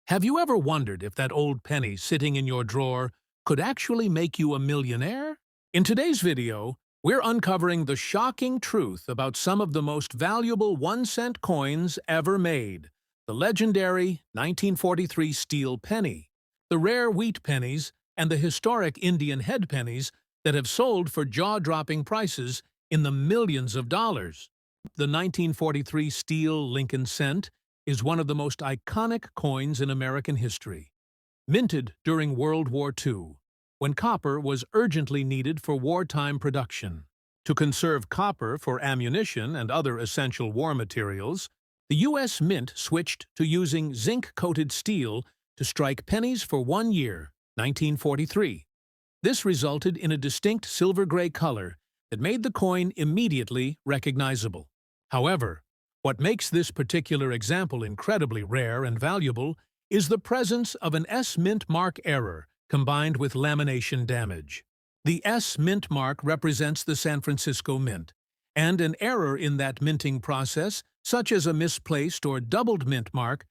Have you ever wondered if that old penny sitting in your drawer could actually make you a millionaire? In today's video, we're uncovering the shocking truth about some of the most valuable 1-cent coins ever made, the legendary 1943 steel penny, the rare wheat pennies, and the historic Indian head pennies that have sold for jaw-dropping prices in the millions of dollars. The 1943 steel Lincoln cent is one of the most iconic coins in American history. Minted during World War II, when copper was urgently needed for wartime production. To conserve copper for ammunition and other essential war materials, the U.S. Mint switched to using zinc-coated steel to strike pennies for 1 year, 1943. This resulted in a distinct silver-gray color that made the coin immediately recognizable. However, what makes this particular example incredibly rare and valuable is the presence of an S-mint mark error combined with lamination damage. The S-mint mark represents the San Francisco Mint, and an error in that minting process, such as a misplaced or doubled mint mark,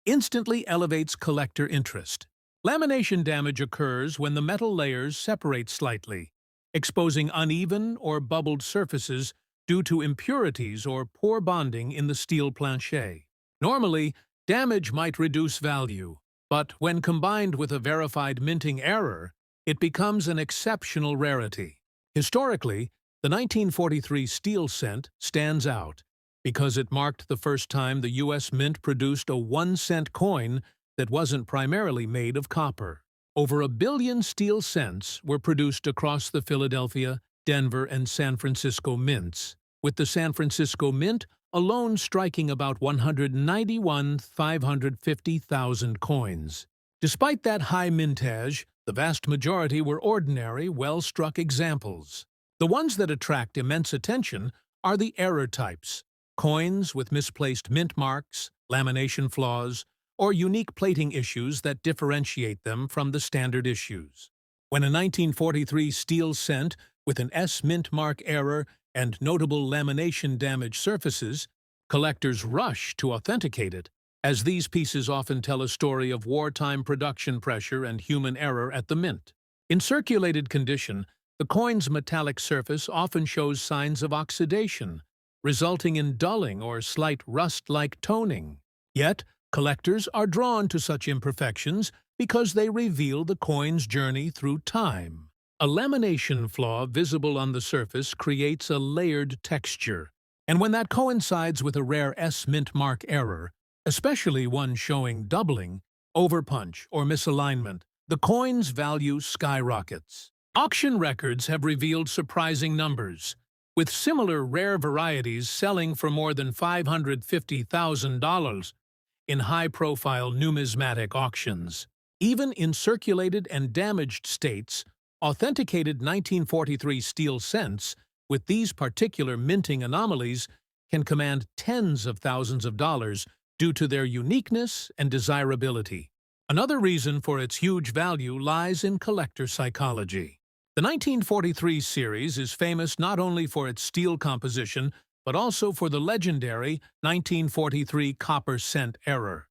instantly elevates collector interest. Lamination damage occurs when the metal layers separate slightly, exposing uneven or bubbled surfaces due to impurities or poor bonding in the steel plancher. Normally, damage might reduce value, but when combined with a verified minting error, it becomes an exceptional rarity. Historically, the 1943 steel cent stands out because it marked the first time the U.S. Mint produced a 1-cent coin that wasn't primarily made of copper. Over 1 billion steel cents were produced across the Philadelphia, Denver, and San Francisco mints, with the San Francisco Mint alone striking about 191,550,000 coins. Despite that high mintage, the vast majority were ordinary, well-struck examples. The ones that attract immense attention are the error types, coins with misplaced mint marks, lamination flaws, or unique plating issues that differentiate them from the standard issues. When a 1943 steel cent with an S-mint mark error and notable lamination damage surfaces, collectors rush to authenticate it, as these pieces often tell a story of wartime production pressure and human error at the mint. In circulated condition, the coin's metallic surface often shows signs of oxidation, resulting in dulling or slight rust-like toning. Yet, collectors are drawn to such imperfections because they reveal the coin's journey through time. A lamination flaw visible on the surface creates a layered texture, and when that coincides with a rare S-mint mark error, especially one showing doubling, overpunch, or misalignment, the coin's value skyrockets. Auction records have revealed surprising numbers, with similar rare varieties selling for more than $550,000 in high-profile numismatic auctions. Even in circulated and damaged states, authenticated 1943 steel cents with these particular minting anomalies can command tens of thousands of dollars due to their uniqueness and desirability. Another reason for its huge value lies in collector psychology. The 1943 series is famous not only for its steel composition, but also for the legendary 1943 copper cent error.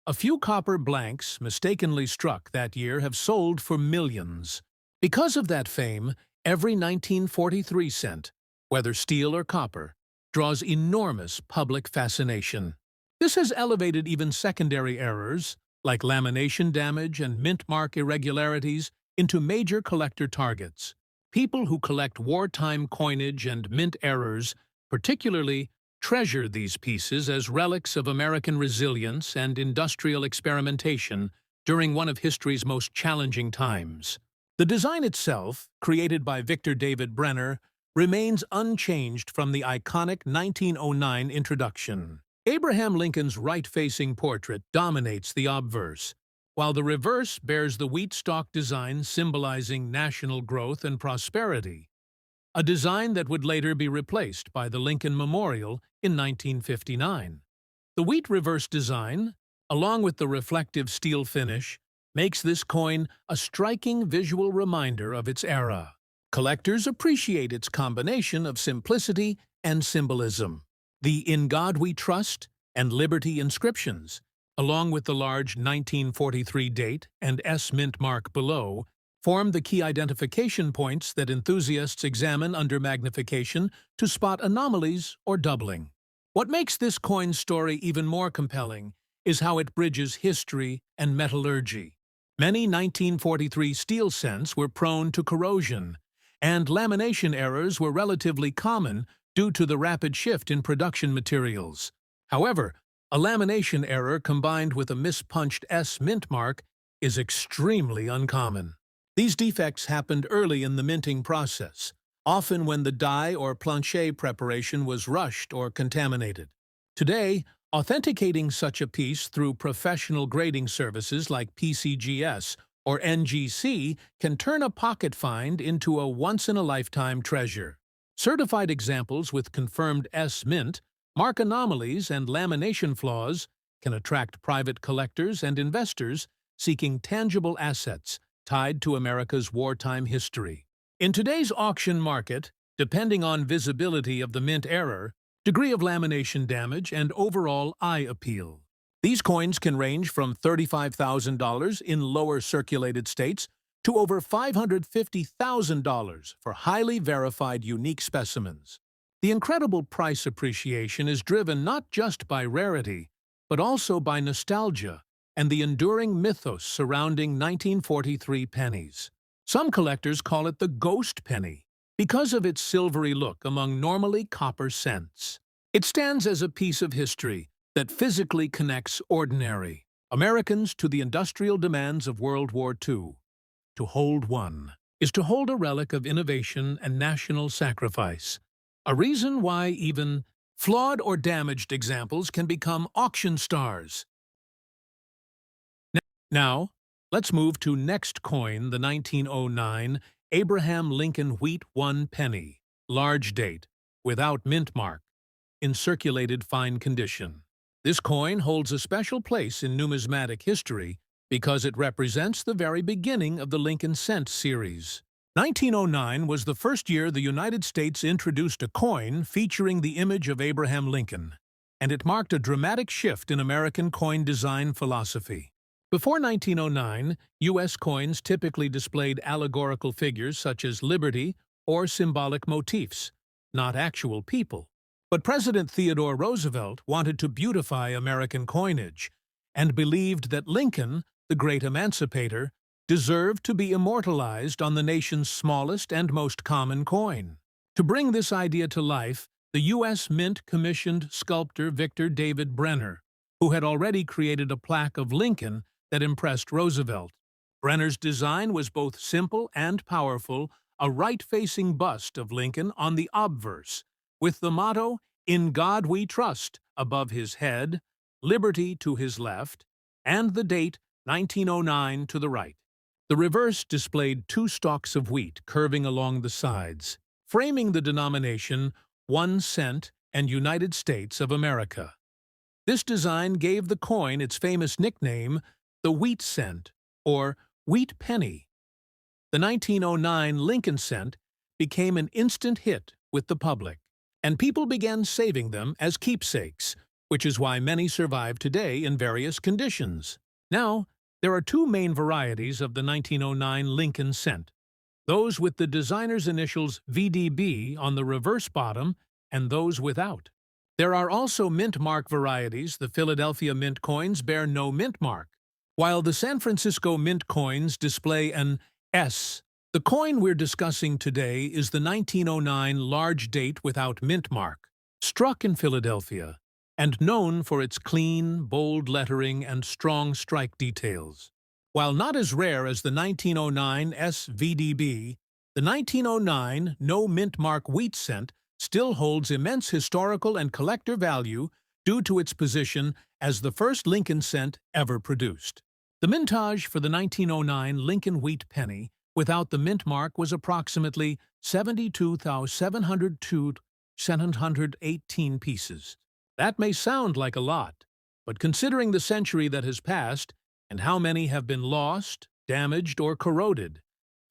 A few copper blanks mistakenly struck that year have sold for millions. Because of that fame, every 1943 cent, whether steel or copper, draws enormous public fascination. This has elevated even secondary errors, like lamination damage and mint mark irregularities, into major collector targets. People who collect wartime coinage and mint errors particularly treasure these pieces as relics of American resilience and industrial experimentation during one of history's most challenging times. The design itself, created by Victor David Brenner, remains unchanged from the iconic 1909 introduction. Abraham Lincoln's right-facing portrait dominates the obverse, while the reverse bears the wheat stalk design symbolizing national growth and prosperity, a design that would later be replaced by the Lincoln Memorial in 1959. The wheat reverse design, along with the reflective steel finish, makes this coin a striking visual reminder of its era. Collectors appreciate its combination of simplicity and symbolism. The "In God We Trust" and "Liberty" inscriptions, along with the large 1943 date and S mint mark below, form the key identification points that enthusiasts examine under magnification to spot anomalies or doubling. What makes this coin's story even more compelling is how it bridges history and metallurgy. Many 1943 steel cents were prone to corrosion, and lamination errors were relatively common due to the rapid shift in production materials. However, a lamination error combined with a mispunched S mint mark is extremely uncommon. These defects happened early in the minting process, often when the die or plancher preparation was rushed or contaminated. Today, authenticating such a piece through professional grading services like PCGS or NGC can turn a pocket find into a once-in-a-lifetime treasure. Certified examples with confirmed S mint, mark anomalies, and lamination flaws can attract private collectors and investors seeking tangible assets tied to America's wartime history. In today's auction market, depending on visibility of the mint error, degree of lamination damage, and overall eye appeal, these coins can range from $35,000 in lower circulated states to over $550,000 for highly verified unique specimens. The incredible price appreciation is driven not just by rarity, but also by nostalgia and the enduring mythos surrounding 1943 pennies. Some collectors call it the ghost penny because of its silvery look among normally copper cents. It stands as a piece of history that physically connects ordinary Americans to the industrial demands of World War II. To hold one is to hold a relic of innovation and national sacrifice, a reason why even flawed or damaged examples can become auction stars. Now, let's move to next coin, the 1909 Abraham Lincoln Wheat 1 penny, large date, without mint mark, in circulated fine condition. This coin holds a special place in numismatic history because it represents the very beginning of the Lincoln cent series. 1909 was the first year the United States introduced a coin featuring the image of Abraham Lincoln, and it marked a dramatic shift in American coin design philosophy. Before 1909, U.S. coins typically displayed allegorical figures such as liberty or symbolic motifs, not actual people. But President Theodore Roosevelt wanted to beautify American coinage and believed that Lincoln, the great emancipator, deserved to be immortalized on the nation's smallest and most common coin. To bring this idea to life, the U.S. Mint commissioned sculptor Victor David Brenner, who had already created a plaque of Lincoln that impressed Roosevelt. Brenner's design was both simple and powerful, a right-facing bust of Lincoln on the obverse, with the motto, "In God We Trust," above his head, liberty to his left, and the date, 1909, to the right. The reverse displayed two stalks of wheat curving along the sides, framing the denomination 1 cent and United States of America. This design gave the coin its famous nickname, the wheat cent, or wheat penny. The 1909 Lincoln cent became an instant hit with the public, and people began saving them as keepsakes, which is why many survive today in various conditions. Now, there are two main varieties of the 1909 Lincoln cent, those with the designer's initials VDB on the reverse bottom and those without. There are also mint mark varieties. The Philadelphia mint coins bear no mint mark, while the San Francisco mint coins display an S. The coin we're discussing today is the 1909 large date without mint mark, struck in Philadelphia, and known for its clean, bold lettering and strong strike details. While not as rare as the 1909 SVDB, the 1909 no mint mark wheat cent still holds immense historical and collector value due to its position as the first Lincoln cent ever produced. The mintage for the 1909 Lincoln wheat penny without the mint mark was approximately 72,718 pieces. That may sound like a lot, but considering the century that has passed and how many have been lost, damaged, or corroded,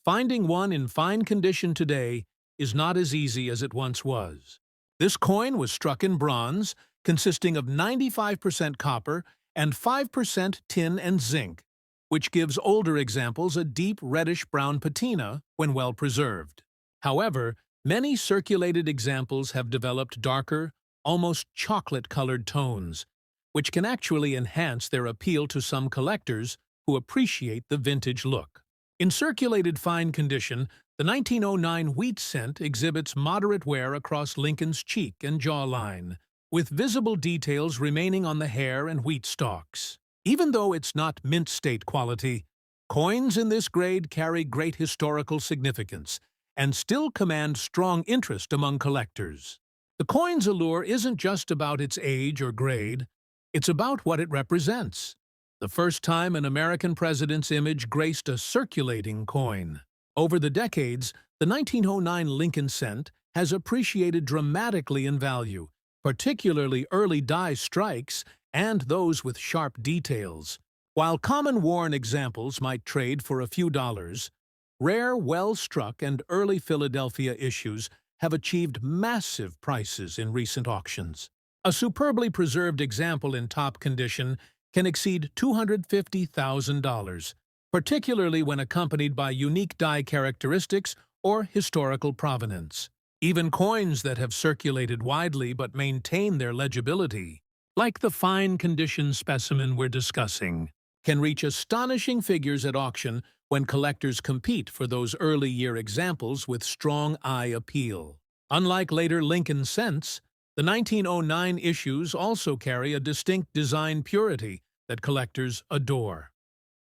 finding one in fine condition today is not as easy as it once was. This coin was struck in bronze, consisting of 95% copper and 5% tin and zinc, which gives older examples a deep reddish-brown patina when well preserved. However, many circulated examples have developed darker, almost chocolate-colored tones, which can actually enhance their appeal to some collectors who appreciate the vintage look. In circulated fine condition, the 1909 wheat cent exhibits moderate wear across Lincoln's cheek and jawline, with visible details remaining on the hair and wheat stalks. Even though it's not mint state quality, coins in this grade carry great historical significance and still command strong interest among collectors. The coin's allure isn't just about its age or grade, it's about what it represents. The first time an American president's image graced a circulating coin. Over the decades, the 1909 Lincoln cent has appreciated dramatically in value, particularly early die strikes and those with sharp details. While common worn examples might trade for a few dollars, rare, well-struck and early Philadelphia issues have achieved massive prices in recent auctions. A superbly preserved example in top condition can exceed $250,000, particularly when accompanied by unique die characteristics or historical provenance. Even coins that have circulated widely but maintain their legibility, like the fine condition specimen we're discussing, can reach astonishing figures at auction when collectors compete for those early-year examples with strong eye appeal. Unlike later Lincoln cents, the 1909 issues also carry a distinct design purity that collectors adore.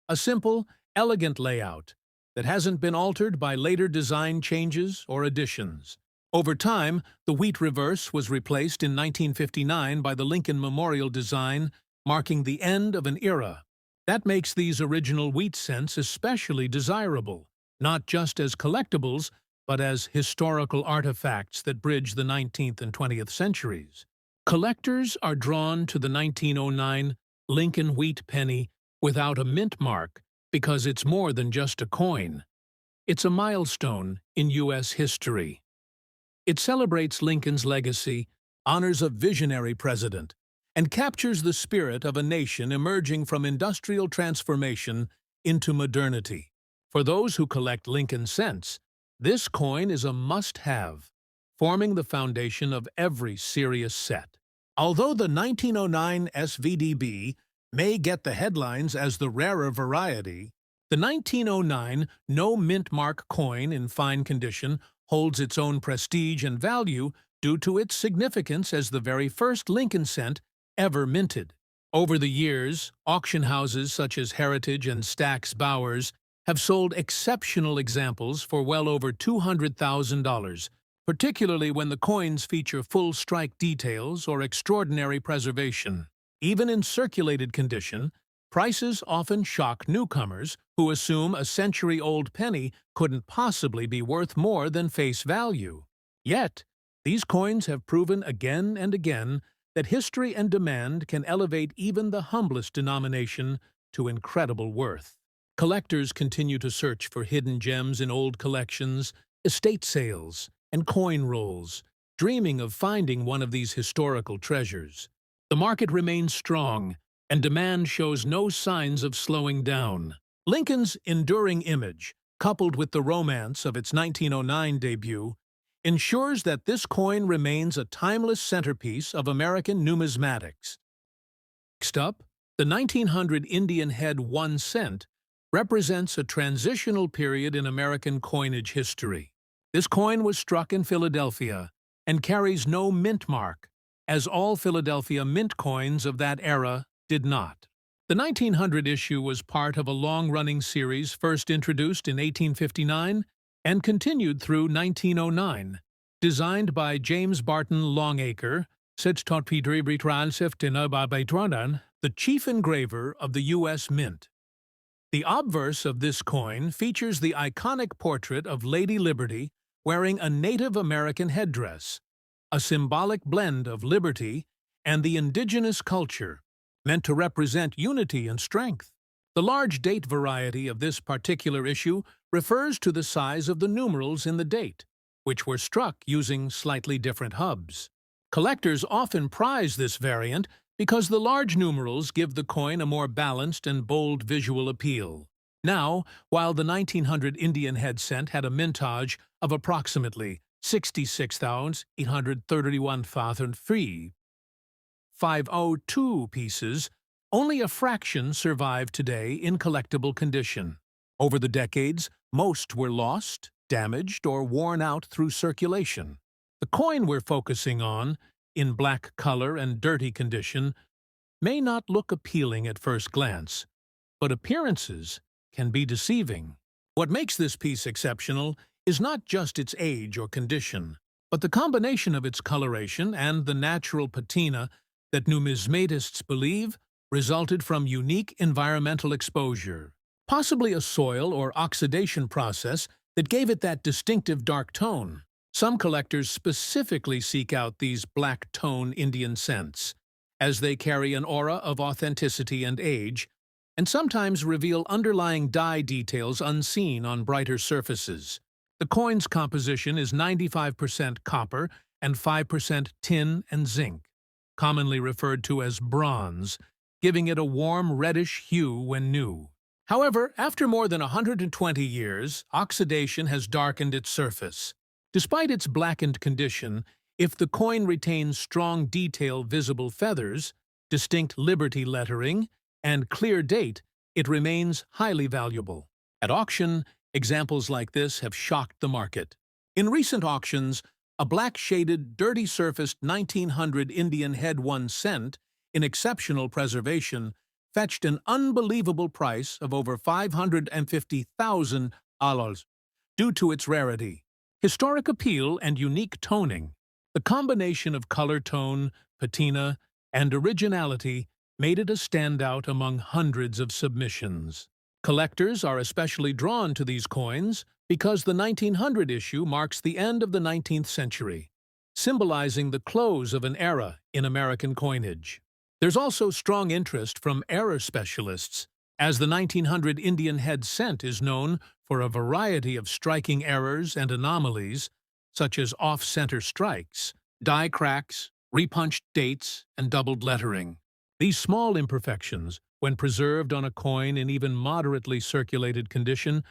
A simple, elegant layout that hasn't been altered by later design changes or additions. Over time, the wheat reverse was replaced in 1959 by the Lincoln Memorial design, marking the end of an era. That makes these original wheat cents especially desirable, not just as collectibles, but as historical artifacts that bridge the 19th and 20th centuries. Collectors are drawn to the 1909 Lincoln wheat penny without a mint mark because it's more than just a coin. It's a milestone in U.S. history. It celebrates Lincoln's legacy, honors a visionary president, and captures the spirit of a nation emerging from industrial transformation into modernity. For those who collect Lincoln cents, this coin is a must-have, forming the foundation of every serious set. Although the 1909 SVDB may get the headlines as the rarer variety, the 1909 no mint mark coin in fine condition holds its own prestige and value due to its significance as the very first Lincoln cent ever minted. Over the years, auction houses such as Heritage and Stack's Bowers have sold exceptional examples for well over $200,000, particularly when the coins feature full strike details or extraordinary preservation. Even in circulated condition, prices often shock newcomers who assume a century-old penny couldn't possibly be worth more than face value. Yet, these coins have proven again and again that history and demand can elevate even the humblest denomination to incredible worth. Collectors continue to search for hidden gems in old collections, estate sales, and coin rolls, dreaming of finding one of these historical treasures. The market remains strong, and demand shows no signs of slowing down. Lincoln's enduring image, coupled with the romance of its 1909 debut, ensures that this coin remains a timeless centerpiece of American numismatics. Next up, the 1900 Indian head 1 cent represents a transitional period in American coinage history. This coin was struck in Philadelphia and carries no mint mark, as all Philadelphia mint coins of that era did not. The 1900 issue was part of a long-running series first introduced in 1859 and continued through 1909. Designed by James Barton Longacre, the chief engraver of the U.S. Mint. The obverse of this coin features the iconic portrait of Lady Liberty wearing a Native American headdress, a symbolic blend of liberty and the indigenous culture, meant to represent unity and strength. The large date variety of this particular issue refers to the size of the numerals in the date, which were struck using slightly different hubs. Collectors often prize this variant because the large numerals give the coin a more balanced and bold visual appeal. Now, while the 1900 Indian head cent had a mintage of approximately 66,831,502 pieces, only a fraction survive today in collectible condition. Over the decades, most were lost, damaged, or worn out through circulation. The coin we're focusing on, in black color and dirty condition, may not look appealing at first glance, but appearances can be deceiving. What makes this piece exceptional is not just its age or condition, but the combination of its coloration and the natural patina that numismatists believe resulted from unique environmental exposure, possibly a soil or oxidation process that gave it that distinctive dark tone. Some collectors specifically seek out these black-tone Indian cents, as they carry an aura of authenticity and age, and sometimes reveal underlying dye details unseen on brighter surfaces. The coin's composition is 95% copper and 5% tin and zinc, commonly referred to as bronze, giving it a warm reddish hue when new. However, after more than 120 years, oxidation has darkened its surface. Despite its blackened condition, if the coin retains strong detail visible feathers, distinct Liberty lettering, and clear date, it remains highly valuable. At auction, examples like this have shocked the market. In recent auctions, a black-shaded, dirty-surfaced 1900 Indian head 1 cent, in exceptional preservation, fetched an unbelievable price of over $550,000 due to its rarity, historic appeal, and unique toning. The combination of color tone, patina, and originality made it a standout among hundreds of submissions. Collectors are especially drawn to these coins because the 1900 issue marks the end of the 19th century, symbolizing the close of an era in American coinage. There's also strong interest from error specialists, as the 1900 Indian head cent is known for a variety of striking errors and anomalies, such as off-center strikes, die cracks, repunched dates, and doubled lettering. These small imperfections, when preserved on a coin in even moderately circulated condition,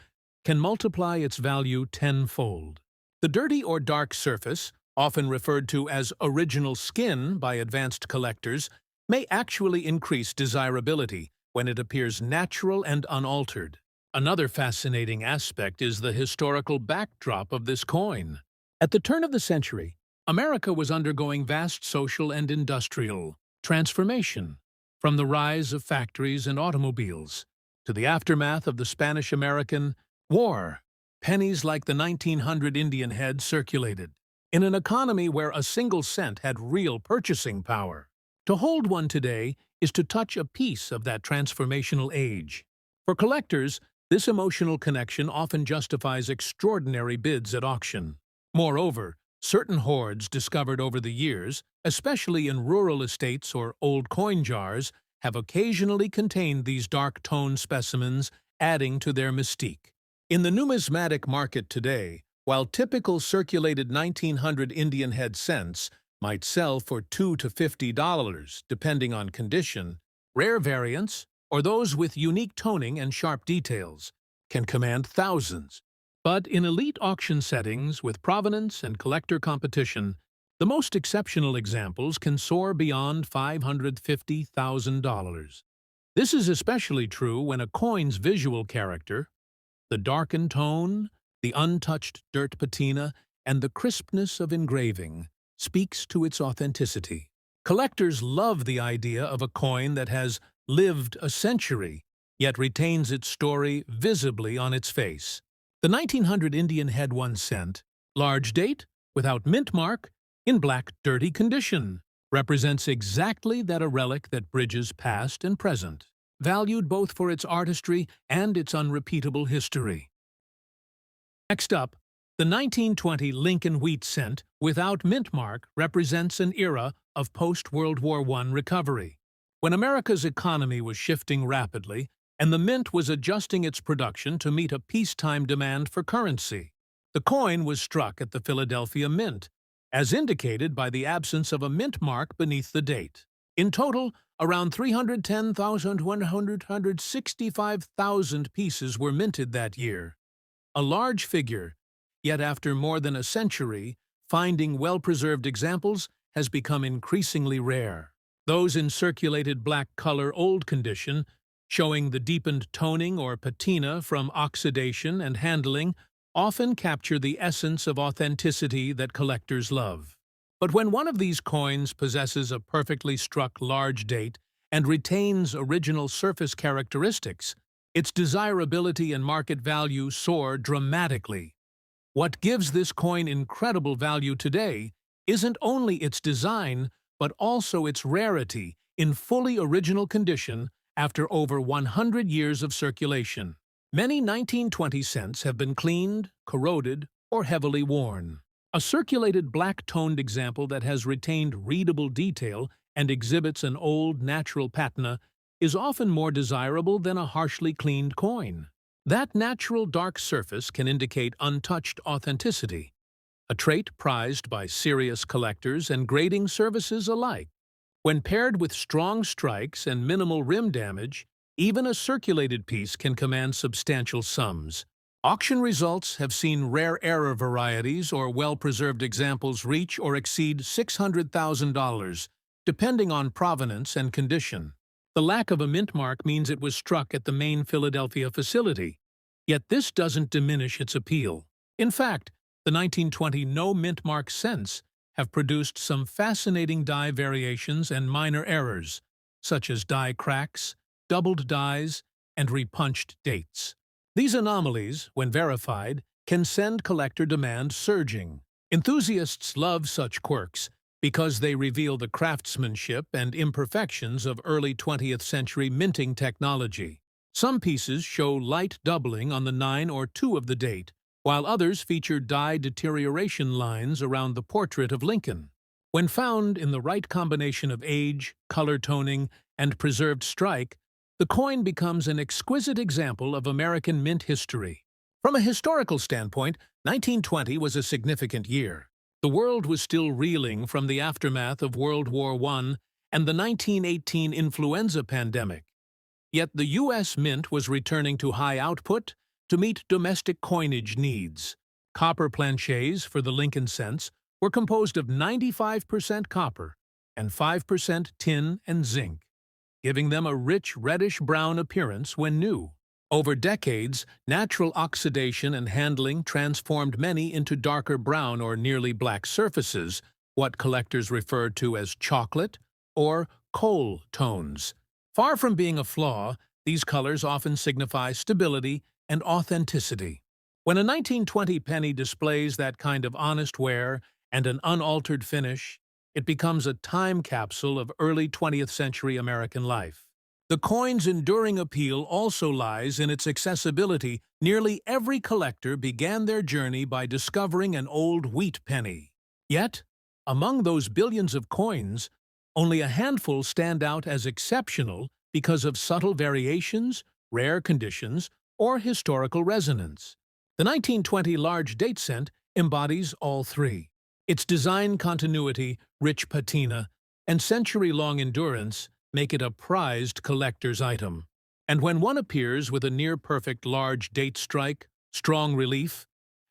can multiply its value tenfold. The dirty or dark surface, often referred to as original skin by advanced collectors, may actually increase desirability when it appears natural and unaltered. Another fascinating aspect is the historical backdrop of this coin. At the turn of the century, America was undergoing vast social and industrial transformation, from the rise of factories and automobiles to the aftermath of the Spanish-American War. Pennies like the 1900 Indian head circulated in an economy where a single cent had real purchasing power. To hold one today is to touch a piece of that transformational age. For collectors, this emotional connection often justifies extraordinary bids at auction. Moreover, certain hoards discovered over the years, especially in rural estates or old coin jars, have occasionally contained these dark-toned specimens, adding to their mystique. In the numismatic market today, while typical circulated 1900 Indian head cents might sell for $2 to $50, depending on condition, rare variants, or those with unique toning and sharp details, can command thousands. But in elite auction settings with provenance and collector competition, the most exceptional examples can soar beyond $550,000. This is especially true when a coin's visual character, the darkened tone, the untouched dirt patina, and the crispness of engraving, speaks to its authenticity. Collectors love the idea of a coin that has lived a century, yet retains its story visibly on its face. The 1900 Indian head 1 cent, large date, without mint mark, in black dirty condition, represents exactly that a relic that bridges past and present, valued both for its artistry and its unrepeatable history. Next up, the 1920 Lincoln wheat cent without mint mark represents an era of post-World War I recovery, when America's economy was shifting rapidly and the mint was adjusting its production to meet a peacetime demand for currency. The coin was struck at the Philadelphia Mint, as indicated by the absence of a mint mark beneath the date. In total, around 310,165,000 pieces were minted that year. A large figure, yet after more than a century, finding well-preserved examples has become increasingly rare. Those in circulated black color old condition, showing the deepened toning or patina from oxidation and handling, often capture the essence of authenticity that collectors love. But when one of these coins possesses a perfectly struck large date and retains original surface characteristics, its desirability and market value soar dramatically. What gives this coin incredible value today isn't only its design, but also its rarity in fully original condition after over 100 years of circulation. Many 1920 cents have been cleaned, corroded, or heavily worn. A circulated black-toned example that has retained readable detail and exhibits an old, natural patina is often more desirable than a harshly cleaned coin. That natural dark surface can indicate untouched authenticity, a trait prized by serious collectors and grading services alike. When paired with strong strikes and minimal rim damage, even a circulated piece can command substantial sums. Auction results have seen rare error varieties or well-preserved examples reach or exceed $600,000, depending on provenance and condition. The lack of a mint mark means it was struck at the main Philadelphia facility, yet this doesn't diminish its appeal. In fact, the 1920 no mint mark cents have produced some fascinating die variations and minor errors, such as die cracks, doubled dies, and repunched dates. These anomalies, when verified, can send collector demand surging. Enthusiasts love such quirks because they reveal the craftsmanship and imperfections of early 20th century minting technology. Some pieces show light doubling on the 9 or 2 of the date, while others feature die deterioration lines around the portrait of Lincoln. When found in the right combination of age, color toning, and preserved strike, the coin becomes an exquisite example of American mint history. From a historical standpoint, 1920 was a significant year. The world was still reeling from the aftermath of World War I and the 1918 influenza pandemic. Yet the U.S. Mint was returning to high output to meet domestic coinage needs. Copper planchets for the Lincoln cents were composed of 95% copper and 5% tin and zinc, giving them a rich reddish-brown appearance when new. Over decades, natural oxidation and handling transformed many into darker brown or nearly black surfaces, what collectors refer to as chocolate or coal tones. Far from being a flaw, these colors often signify stability and authenticity. When a 1920 penny displays that kind of honest wear and an unaltered finish, it becomes a time capsule of early 20th century American life. The coin's enduring appeal also lies in its accessibility. Nearly every collector began their journey by discovering an old wheat penny. Yet, among those billions of coins, only a handful stand out as exceptional because of subtle variations, rare conditions, or historical resonance. The 1920 large date cent embodies all three. Its design continuity, rich patina, and century-long endurance make it a prized collector's item. And when one appears with a near-perfect large date strike, strong relief,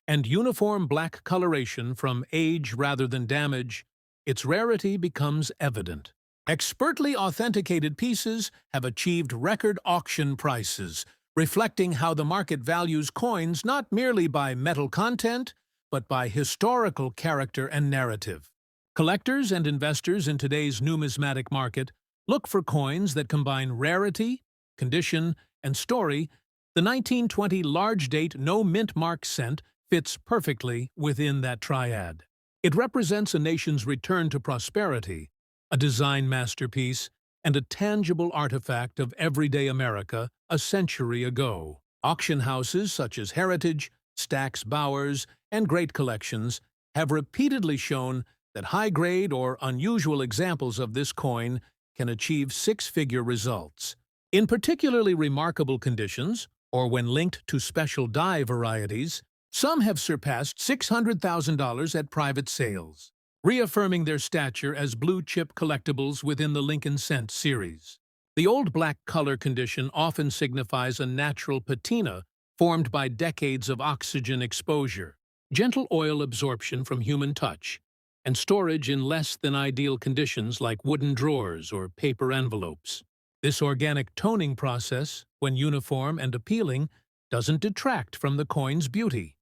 and uniform black coloration from age rather than damage, its rarity becomes evident. Expertly authenticated pieces have achieved record auction prices, reflecting how the market values coins not merely by metal content, but by historical character and narrative. Collectors and investors in today's numismatic market look for coins that combine rarity, condition, and story. The 1920 large date no mint mark cent fits perfectly within that triad. It represents a nation's return to prosperity, a design masterpiece, and a tangible artifact of everyday America a century ago. Auction houses such as Heritage, Stack's Bowers, and Great Collections have repeatedly shown that high-grade or unusual examples of this coin can achieve six-figure results. In particularly remarkable conditions, or when linked to special die varieties, some have surpassed $600,000 at private sales. reaffirming their stature as blue-chip collectibles within the Lincoln Cent series. The old black color condition often signifies a natural patina formed by decades of oxygen exposure, gentle oil absorption from human touch, and storage in less than ideal conditions like wooden drawers or paper envelopes. This organic toning process, when uniform and appealing, doesn't detract from the coin's beauty.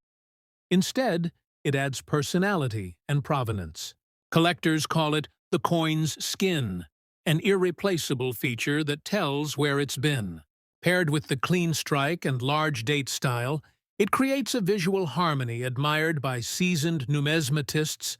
Instead, it adds personality and provenance. Collectors call it the coin's skin, an irreplaceable feature that tells where it's been. Paired with the clean strike and large date style, it creates a visual harmony admired by seasoned numismatists.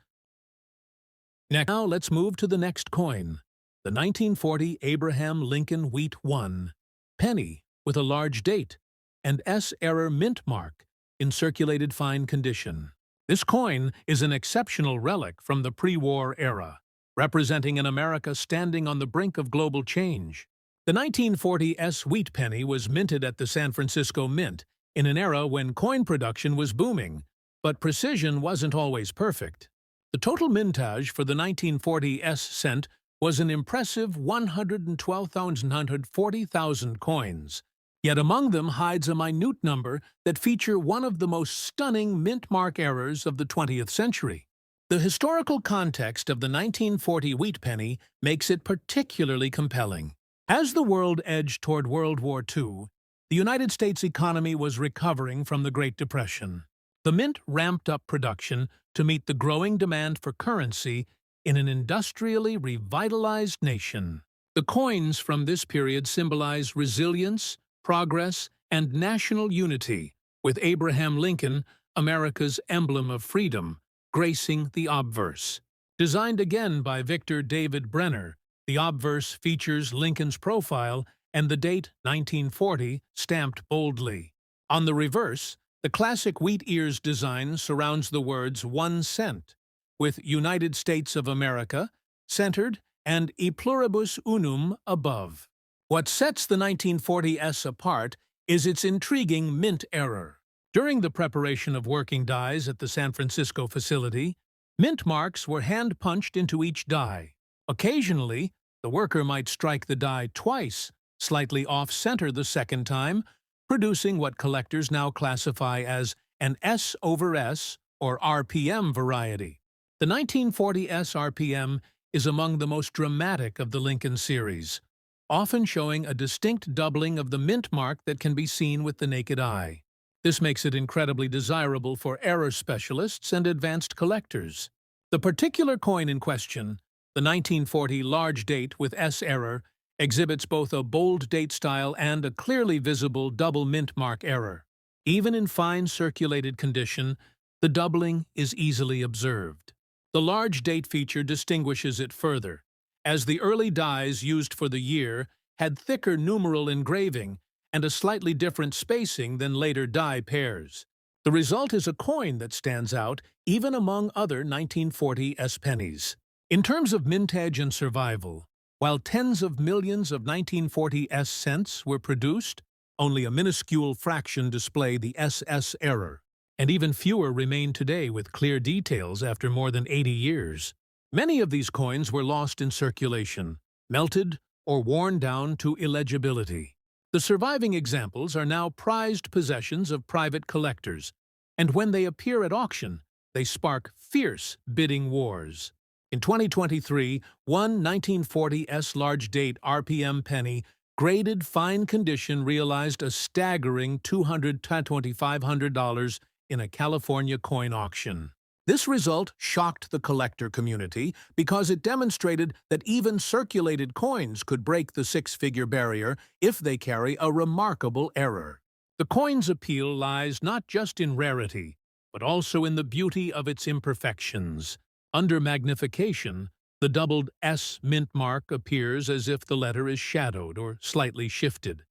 Now let's move to the next coin, the 1940 Abraham Lincoln Wheat 1 penny with a large date and S-error mint mark in circulated fine condition. This coin is an exceptional relic from the pre-war era, representing an America standing on the brink of global change. The 1940 S wheat penny was minted at the San Francisco Mint in an era when coin production was booming, but precision wasn't always perfect. The total mintage for the 1940 S cent was an impressive 112,940,000 coins, yet among them hides a minute number that feature one of the most stunning mint mark errors of the 20th century. The historical context of the 1940 wheat penny makes it particularly compelling. As the world edged toward World War II, the United States economy was recovering from the Great Depression. The mint ramped up production to meet the growing demand for currency in an industrially revitalized nation. The coins from this period symbolize resilience, progress, and national unity, with Abraham Lincoln, America's emblem of freedom, gracing the obverse. Designed again by Victor David Brenner, the obverse features Lincoln's profile and the date 1940 stamped boldly. On the reverse, the classic wheat ears design surrounds the words 1 cent, with United States of America centered and E pluribus unum above. What sets the 1940 S apart is its intriguing mint error. During the preparation of working dies at the San Francisco facility, mint marks were hand-punched into each die. Occasionally, the worker might strike the die twice, slightly off-center the second time, producing what collectors now classify as an S over S or RPM variety. The 1940 S RPM is among the most dramatic of the Lincoln series, often showing a distinct doubling of the mint mark that can be seen with the naked eye. This makes it incredibly desirable for error specialists and advanced collectors. The particular coin in question, the 1940 large date with S error, exhibits both a bold date style and a clearly visible double mint mark error. Even in fine circulated condition, the doubling is easily observed. The large date feature distinguishes it further, as the early dies used for the year had thicker numeral engraving and a slightly different spacing than later die pairs. The result is a coin that stands out even among other 1940 S pennies. In terms of mintage and survival, while tens of millions of 1940 S cents were produced, only a minuscule fraction display the SS error, and even fewer remain today with clear details after more than 80 years. Many of these coins were lost in circulation, melted, or worn down to illegibility. The surviving examples are now prized possessions of private collectors, and when they appear at auction, they spark fierce bidding wars. In 2023, one 1940 S large date RPM penny graded fine condition realized a staggering $200 to $2,500 in a California coin auction. This result shocked the collector community because it demonstrated that even circulated coins could break the six-figure barrier if they carry a remarkable error. The coin's appeal lies not just in rarity, but also in the beauty of its imperfections. Under magnification, the doubled S mint mark appears as if the letter is shadowed or slightly shifted,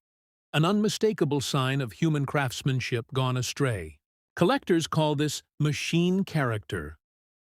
an unmistakable sign of human craftsmanship gone astray. Collectors call this machine character,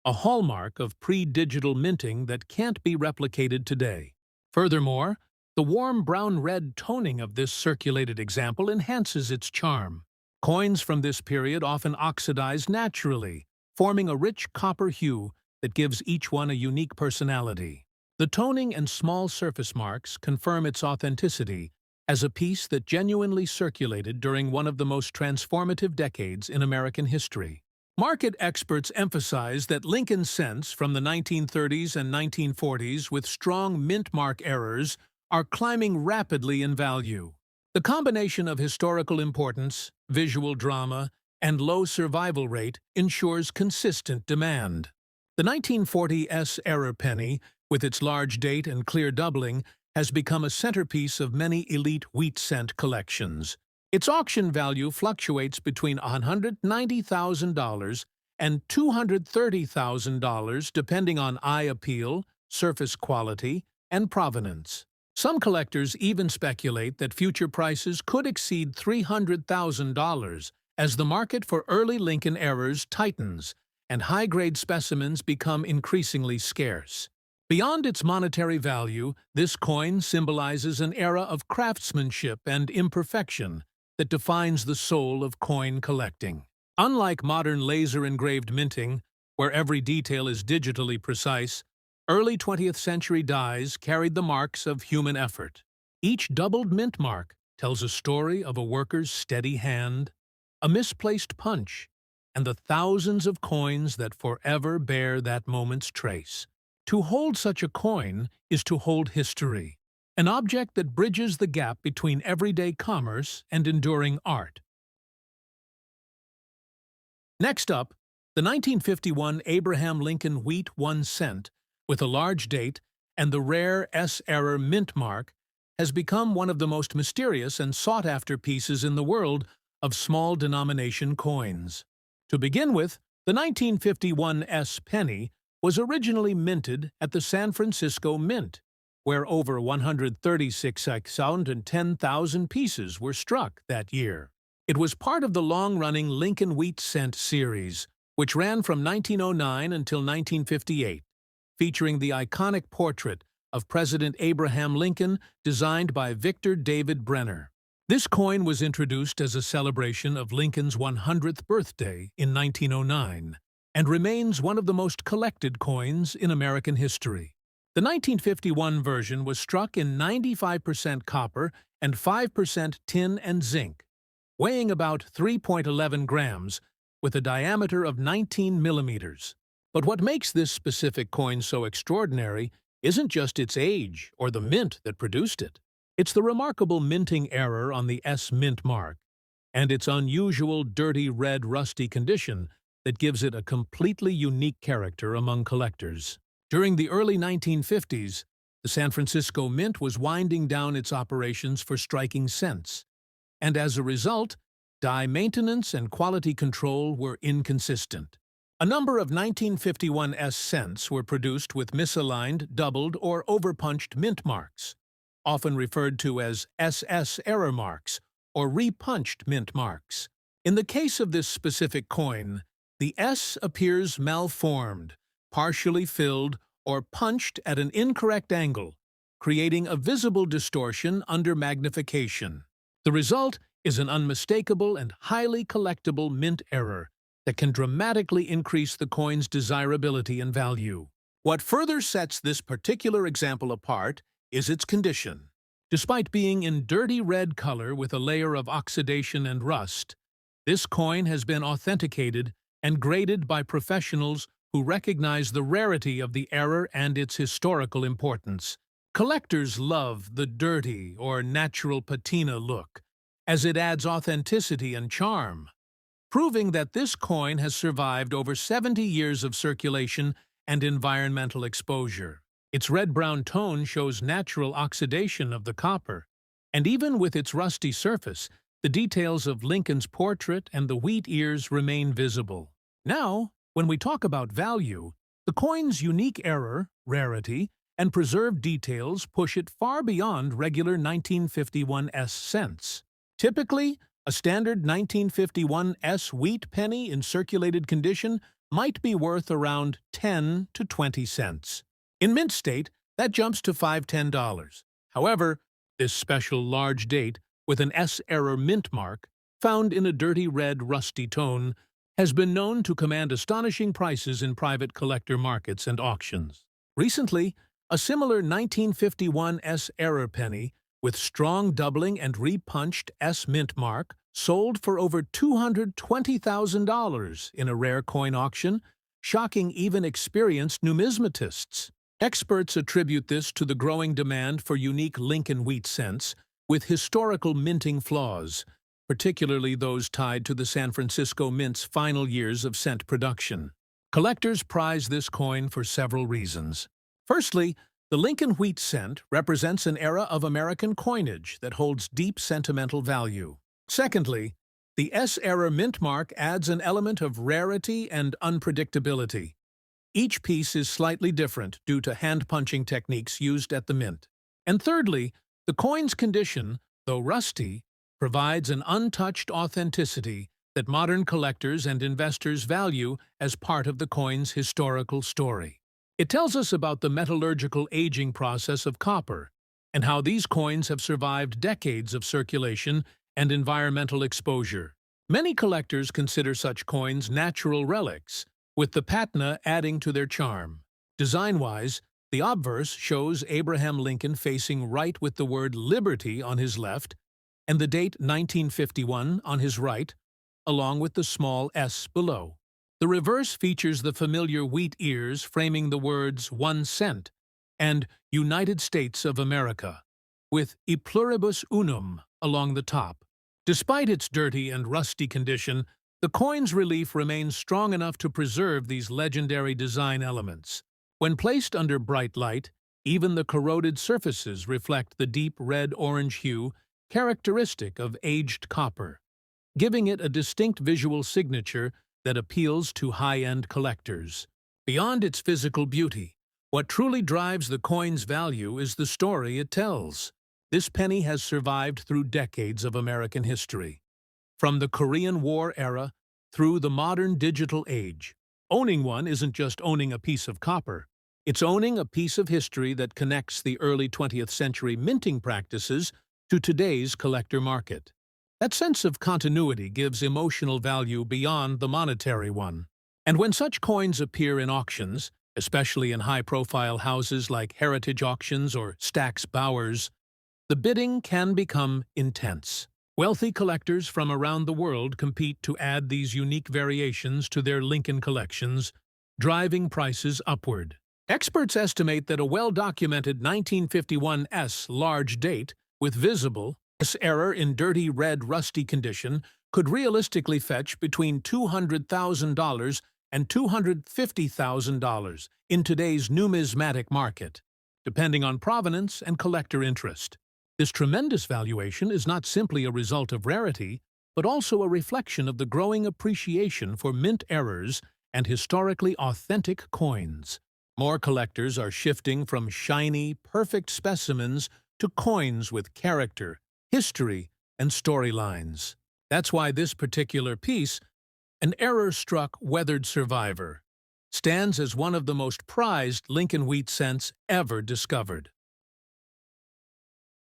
a hallmark of pre-digital minting that can't be replicated today. Furthermore, the warm brown-red toning of this circulated example enhances its charm. Coins from this period often oxidize naturally, forming a rich copper hue that gives each one a unique personality. The toning and small surface marks confirm its authenticity as a piece that genuinely circulated during one of the most transformative decades in American history. Market experts emphasize that Lincoln cents from the 1930s and 1940s with strong mint mark errors are climbing rapidly in value. The combination of historical importance, visual drama, and low survival rate ensures consistent demand. The 1940s error penny, with its large date and clear doubling, has become a centerpiece of many elite wheat cent collections. Its auction value fluctuates between $190,000 and $230,000 depending on eye appeal, surface quality, and provenance. Some collectors even speculate that future prices could exceed $300,000 as the market for early Lincoln errors tightens and high-grade specimens become increasingly scarce. Beyond its monetary value, this coin symbolizes an era of craftsmanship and imperfection that defines the soul of coin collecting. Unlike modern laser-engraved minting, where every detail is digitally precise, early 20th century dies carried the marks of human effort. Each doubled mint mark tells a story of a worker's steady hand, a misplaced punch, and the thousands of coins that forever bear that moment's trace. To hold such a coin is to hold history, an object that bridges the gap between everyday commerce and enduring art. Next up, the 1951 Abraham Lincoln Wheat 1 cent, with a large date and the rare S-error mint mark, has become one of the most mysterious and sought-after pieces in the world of small-denomination coins. To begin with, the 1951 S penny was originally minted at the San Francisco Mint, where over 136,010,000 pieces were struck that year. It was part of the long-running Lincoln Wheat Cent series, which ran from 1909 until 1958, featuring the iconic portrait of President Abraham Lincoln designed by Victor David Brenner. This coin was introduced as a celebration of Lincoln's 100th birthday in 1909 and remains one of the most collected coins in American history. The 1951 version was struck in 95% copper and 5% tin and zinc, weighing about 3.11 grams with a diameter of 19 millimeters. But what makes this specific coin so extraordinary isn't just its age or the mint that produced it. It's the remarkable minting error on the S mint mark and its unusual dirty red rusty condition that gives it a completely unique character among collectors. During the early 1950s, the San Francisco Mint was winding down its operations for striking cents, and as a result, die maintenance and quality control were inconsistent. A number of 1951 S cents were produced with misaligned, doubled, or overpunched mint marks, often referred to as SS error marks or repunched mint marks. In the case of this specific coin, the S appears malformed, partially filled, or punched at an incorrect angle, creating a visible distortion under magnification. The result is an unmistakable and highly collectible mint error that can dramatically increase the coin's desirability and value. What further sets this particular example apart is its condition. Despite being in dirty red color with a layer of oxidation and rust, this coin has been authenticated and graded by professionals who recognize the rarity of the error and its historical importance. Collectors love the dirty or natural patina look, as it adds authenticity and charm, proving that this coin has survived over 70 years of circulation and environmental exposure. Its red-brown tone shows natural oxidation of the copper, and even with its rusty surface, the details of Lincoln's portrait and the wheat ears remain visible. Now, when we talk about value, the coin's unique error, rarity, and preserved details push it far beyond regular 1951 S cents. Typically, a standard 1951 S wheat penny in circulated condition might be worth around 10 to 20 cents. In mint state, that jumps to $5–10. However, this special large date with an S error mint mark, found in a dirty red rusty tone, has been known to command astonishing prices in private collector markets and auctions. Recently, a similar 1951 S-era penny with strong doubling and repunched S mint mark sold for over $220,000 in a rare coin auction, shocking even experienced numismatists. Experts attribute this to the growing demand for unique Lincoln wheat cents with historical minting flaws, particularly those tied to the San Francisco Mint's final years of cent production. Collectors prize this coin for several reasons. Firstly, the Lincoln wheat cent represents an era of American coinage that holds deep sentimental value. Secondly, the S-era mint mark adds an element of rarity and unpredictability. Each piece is slightly different due to hand-punching techniques used at the mint. And thirdly, the coin's condition, though rusty, provides an untouched authenticity that modern collectors and investors value as part of the coin's historical story. It tells us about the metallurgical aging process of copper and how these coins have survived decades of circulation and environmental exposure. Many collectors consider such coins natural relics, with the patina adding to their charm. Design-wise, the obverse shows Abraham Lincoln facing right with the word liberty on his left and the date 1951 on his right, along with the small s below. The reverse features the familiar wheat ears framing the words 1 cent and United States of America, with E pluribus unum along the top. Despite its dirty and rusty condition, the coin's relief remains strong enough to preserve these legendary design elements. When placed under bright light, even the corroded surfaces reflect the deep red-orange hue characteristic of aged copper, giving it a distinct visual signature that appeals to high-end collectors. Beyond its physical beauty, what truly drives the coin's value is the story it tells. This penny has survived through decades of American history. From the Korean War era through the modern digital age, owning one isn't just owning a piece of copper. It's owning a piece of history that connects the early 20th century minting practices to today's collector market. That sense of continuity gives emotional value beyond the monetary one. And when such coins appear in auctions, especially in high-profile houses like Heritage Auctions or Stack's Bowers, the bidding can become intense. Wealthy collectors from around the world compete to add these unique variations to their Lincoln collections, driving prices upward. Experts estimate that a well-documented 1951 S large date with visible S-error in dirty red rusty condition could realistically fetch between $200,000 and $250,000 in today's numismatic market, depending on provenance and collector interest. This tremendous valuation is not simply a result of rarity, but also a reflection of the growing appreciation for mint errors and historically authentic coins. More collectors are shifting from shiny, perfect specimens to coins with character, history, and storylines. That's why this particular piece, an error-struck weathered survivor, stands as one of the most prized Lincoln wheat cents ever discovered.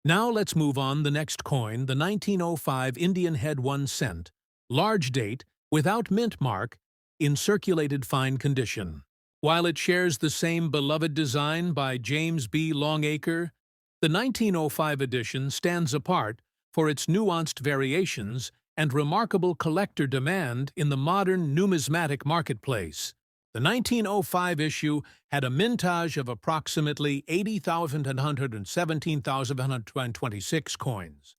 Now let's move on the next coin, the 1905 Indian Head 1 cent, large date, without mint mark, in circulated fine condition. While it shares the same beloved design by James B. Longacre, the 1905 edition stands apart for its nuanced variations and remarkable collector demand in the modern numismatic marketplace. The 1905 issue had a mintage of approximately 80,117,126 coins,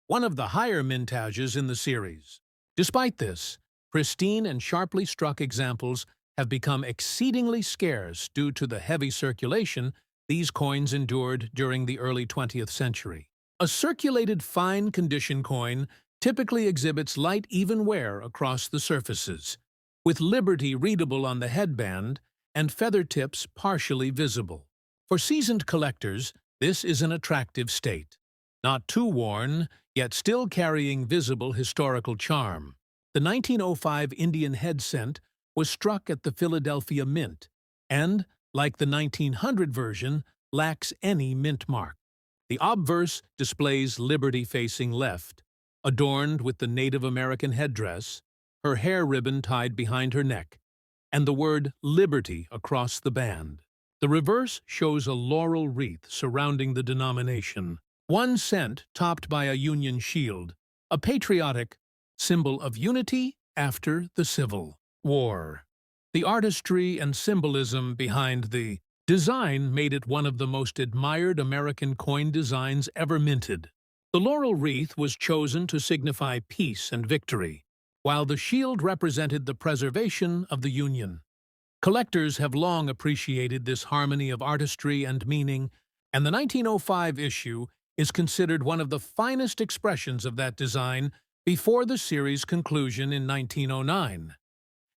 one of the higher mintages in the series. Despite this, pristine and sharply struck examples have become exceedingly scarce due to the heavy circulation these coins endured during the early 20th century. A circulated fine condition coin typically exhibits light even wear across the surfaces, with Liberty readable on the headband and feather tips partially visible. For seasoned collectors, this is an attractive state, not too worn, yet still carrying visible historical charm. The 1905 Indian Head cent was struck at the Philadelphia Mint and, like the 1900 version, lacks any mint mark. The obverse displays Liberty facing left, adorned with the Native American headdress, her hair ribbon tied behind her neck, and the word Liberty across the band. The reverse shows a laurel wreath surrounding the denomination, 1 cent topped by a Union shield, a patriotic symbol of unity after the Civil War. The artistry and symbolism behind the design made it one of the most admired American coin designs ever minted. The laurel wreath was chosen to signify peace and victory, while the shield represented the preservation of the Union. Collectors have long appreciated this harmony of artistry and meaning, and the 1905 issue is considered one of the finest expressions of that design before the series' conclusion in 1909.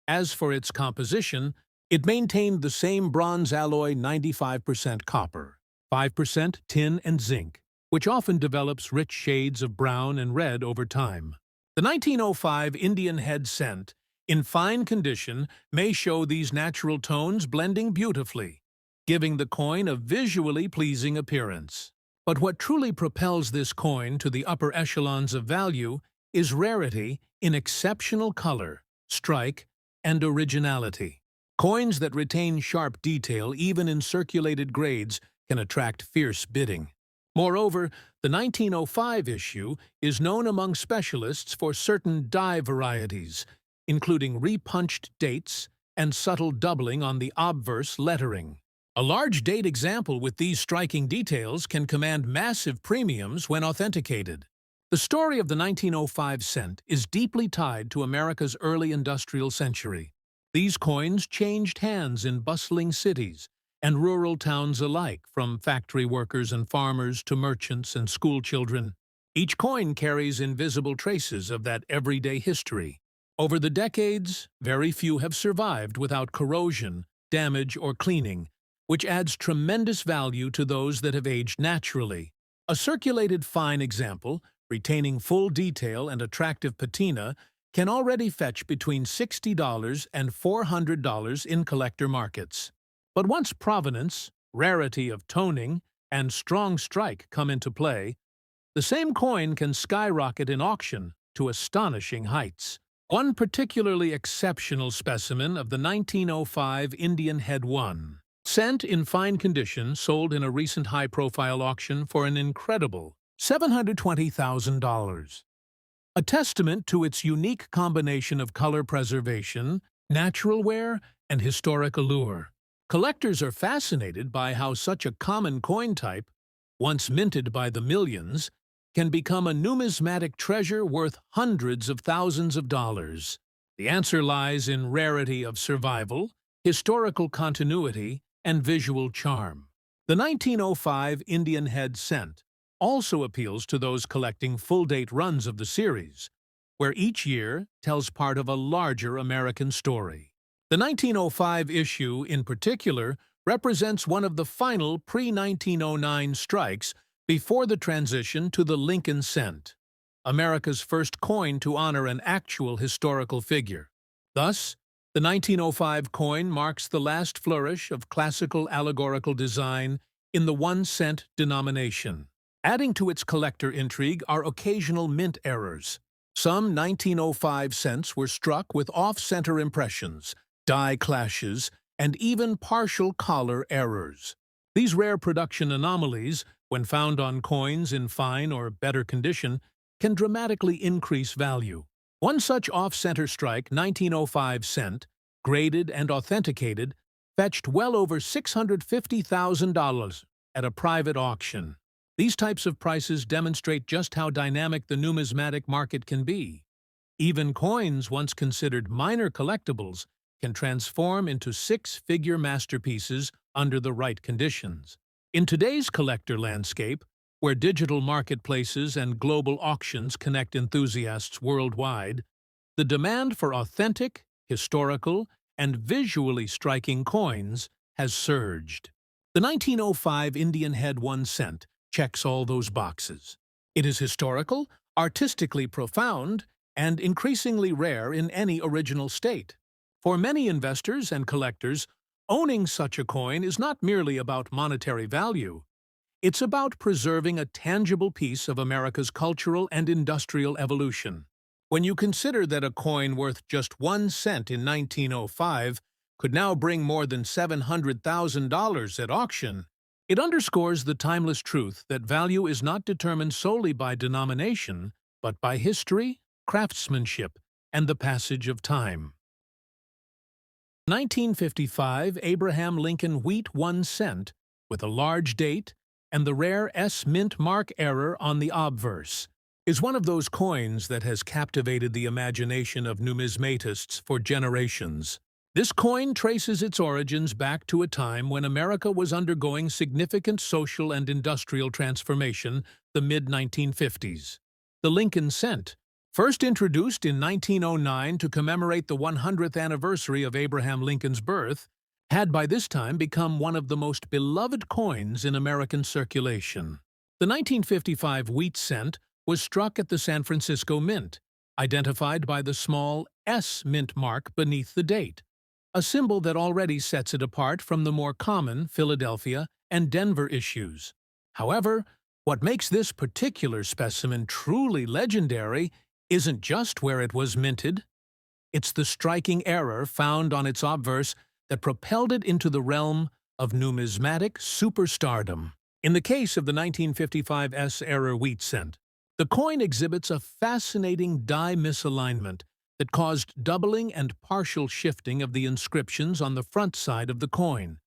As for its composition, it maintained the same bronze alloy 95% copper, 5% tin and zinc, which often develops rich shades of brown and red over time. The 1905 Indian head cent, in fine condition, may show these natural tones blending beautifully, giving the coin a visually pleasing appearance. But what truly propels this coin to the upper echelons of value is rarity in exceptional color, strike, and originality. Coins that retain sharp detail even in circulated grades can attract fierce bidding. Moreover, the 1905 issue is known among specialists for certain die varieties, including repunched dates and subtle doubling on the obverse lettering. A large date example with these striking details can command massive premiums when authenticated. The story of the 1905 cent is deeply tied to America's early industrial century. These coins changed hands in bustling cities and rural towns alike, from factory workers and farmers to merchants and schoolchildren. Each coin carries invisible traces of that everyday history. Over the decades, very few have survived without corrosion, damage, or cleaning, which adds tremendous value to those that have aged naturally. A circulated fine example, retaining full detail and attractive patina, can already fetch between $60 and $400 in collector markets. But once provenance, rarity of toning, and strong strike come into play, the same coin can skyrocket in auction to astonishing heights. One particularly exceptional specimen of the 1905 Indian Head 1 cent in fine condition sold in a recent high-profile auction for an incredible $720,000. A testament to its unique combination of color preservation, natural wear, and historic allure. Collectors are fascinated by how such a common coin type, once minted by the millions, can become a numismatic treasure worth hundreds of thousands of dollars. The answer lies in rarity of survival, historical continuity, and visual charm. The 1905 Indian Head cent also appeals to those collecting full-date runs of the series, where each year tells part of a larger American story. The 1905 issue, in particular, represents one of the final pre-1909 strikes before the transition to the Lincoln cent, America's first coin to honor an actual historical figure. Thus, the 1905 coin marks the last flourish of classical allegorical design in the 1 cent denomination. Adding to its collector intrigue are occasional mint errors. Some 1905 cents were struck with off-center impressions, die clashes, and even partial collar errors. These rare production anomalies, when found on coins in fine or better condition, can dramatically increase value. One such off-center strike, 1905 cent, graded and authenticated, fetched well over $650,000 at a private auction. These types of prices demonstrate just how dynamic the numismatic market can be. Even coins once considered minor collectibles can transform into six-figure masterpieces under the right conditions. In today's collector landscape, where digital marketplaces and global auctions connect enthusiasts worldwide, the demand for authentic, historical, and visually striking coins has surged. The 1905 Indian Head 1 cent checks all those boxes. It is historical, artistically profound, and increasingly rare in any original state. For many investors and collectors, owning such a coin is not merely about monetary value. It's about preserving a tangible piece of America's cultural and industrial evolution. When you consider that a coin worth just 1 cent in 1905 could now bring more than $700,000 at auction, it underscores the timeless truth that value is not determined solely by denomination, but by history, craftsmanship, and the passage of time. 1955 Abraham Lincoln wheat 1 cent, with a large date and the rare S mint mark error on the obverse, is one of those coins that has captivated the imagination of numismatists for generations. This coin traces its origins back to a time when America was undergoing significant social and industrial transformation, the mid-1950s. The Lincoln cent, first introduced in 1909 to commemorate the 100th anniversary of Abraham Lincoln's birth, had by this time become one of the most beloved coins in American circulation. The 1955 wheat cent was struck at the San Francisco Mint, identified by the small S mint mark beneath the date, a symbol that already sets it apart from the more common Philadelphia and Denver issues. However, what makes this particular specimen truly legendary isn't just where it was minted. It's the striking error found on its obverse that propelled it into the realm of numismatic superstardom. In the case of the 1955 S error wheat cent, the coin exhibits a fascinating die misalignment that caused doubling and partial shifting of the inscriptions on the front side of the coin,